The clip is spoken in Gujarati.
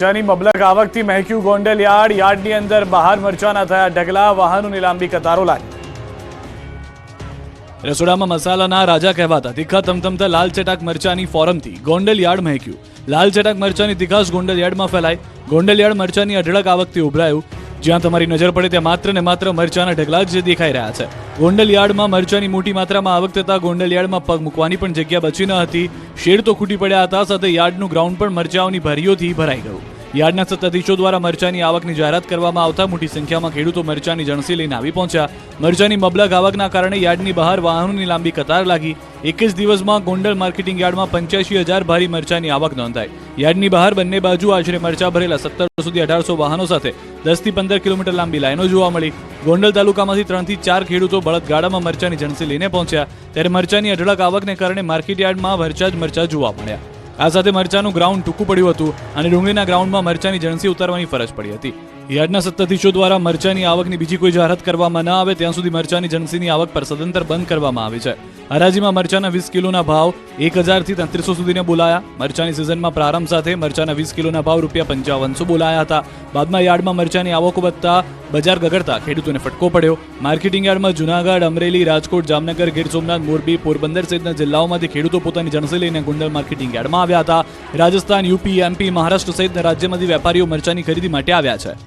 મરચાની મબલક આવકથી મહેક્યું ગોંડલ યાર્ડની અંદર બહાર મરચાના થયા ઢગલા, વાહનોની લાંબી કતારો લાગી। રસોડામાં મસાલાના રાજા કહેવાતા તીખા તમતમતા લાલ ચટાક મરચાની ફોરમથી ગોંડલ યાર્ડ મહેક્યું। લાલ ચટાક મરચાની તીખાશ ગોંડલ યાર્ડમાં ફેલાઈ। ગોંડલ યાર્ડ મરચાની અઢળક આવકથી ઉભરાયું। જ્યાં તમારી નજર પડે ત્યાં માત્ર ને માત્ર મરચાના ઢગલા જ દેખાઈ રહ્યા છે। ગોંડલ યાર્ડમાં મરચાની મોટી માત્રામાં આવક થતા ગોંડલ યાર્ડમાં પગ મૂકવાની પણ જગ્યા બચી ન હતી। શેડ તો ખૂટી પડ્યા હતા, સાથે યાર્ડનું ગ્રાઉન્ડ પણ મરચાઓની ભરીઓથી ભરાઈ ગયું। યાર્ડના સત્તાધીશો દ્વારા મરચાની આવકની જાહેરાત કરવામાં આવતા મોટી સંખ્યામાં ખેડૂતો મરચાની જણસી લઈને આવી પહોંચ્યા। મરચાની મબલક આવકના કારણે યાર્ડની બહાર વાહનોની લાંબી કતાર લાગી। એક જ દિવસમાં ગોંડલ માર્કેટિંગ યાર્ડમાં 85,000 ભારી મરચાની આવક નોંધાઈ। યાર્ડની બહાર બંને બાજુ આશરે મરચા ભરેલા 17 સુધી 1800 વાહનો સાથે 10 થી 15 કિલોમીટર લાંબી લાઈનો જોવા મળી। ગોંડલ તાલુકામાંથી 3 થી 4 ખેડૂતો બળદગાડામાં મરચાની જણસી લઈને પહોંચ્યા। ત્યારે મરચાની અઢળક આવકને કારણે માર્કેટ યાર્ડમાં મરચા જ મરચા જોવા મળ્યા। આ સાથે મરચાનું ગ્રાઉન્ડ ટૂંકું પડ્યું હતું અને ડુંગળીના ગ્રાઉન્ડમાં મરચાની જણસી ઉતારવાની ફરજ પડી હતી। યાર્ડના સત્તાધીશો દ્વારા મરચાની આવકની બીજી કોઈ જાહેરાત કરવામાં ન આવે ત્યાં સુધી મરચાની જણસીની આવક પર સદંતર બંધ કરવામાં આવી છે। હરાજીમાં મરચાના 20 કિલોના ભાવ 1000 થી 3300 સુધીને બોલાયા। મરચાની સિઝનમાં પ્રારંભ સાથે મરચાના 20 કિલોના ભાવ ₹5500 બોલાયા હતા। બાદમાં યાર્ડમાં મરચાની આવકો વધતા બજાર ગગડતા ખેડૂતોને ફટકો પડ્યો। માર્કેટિંગ યાર્ડમાં જૂનાગઢ, અમરેલી, રાજકોટ, જામનગર, ગીર સોમનાથ, મોરબી, પોરબંદર સહિતના જિલ્લાઓમાંથી ખેડૂતો પોતાની જણસી લઈને ગોંડલ માર્કેટિંગ યાર્ડમાં આવ્યા હતા। રાજસ્થાન, યુપી, એમપી, મહારાષ્ટ્ર સહિતના રાજ્યમાંથી વેપારીઓ મરચાની ખરીદી માટે આવ્યા છે।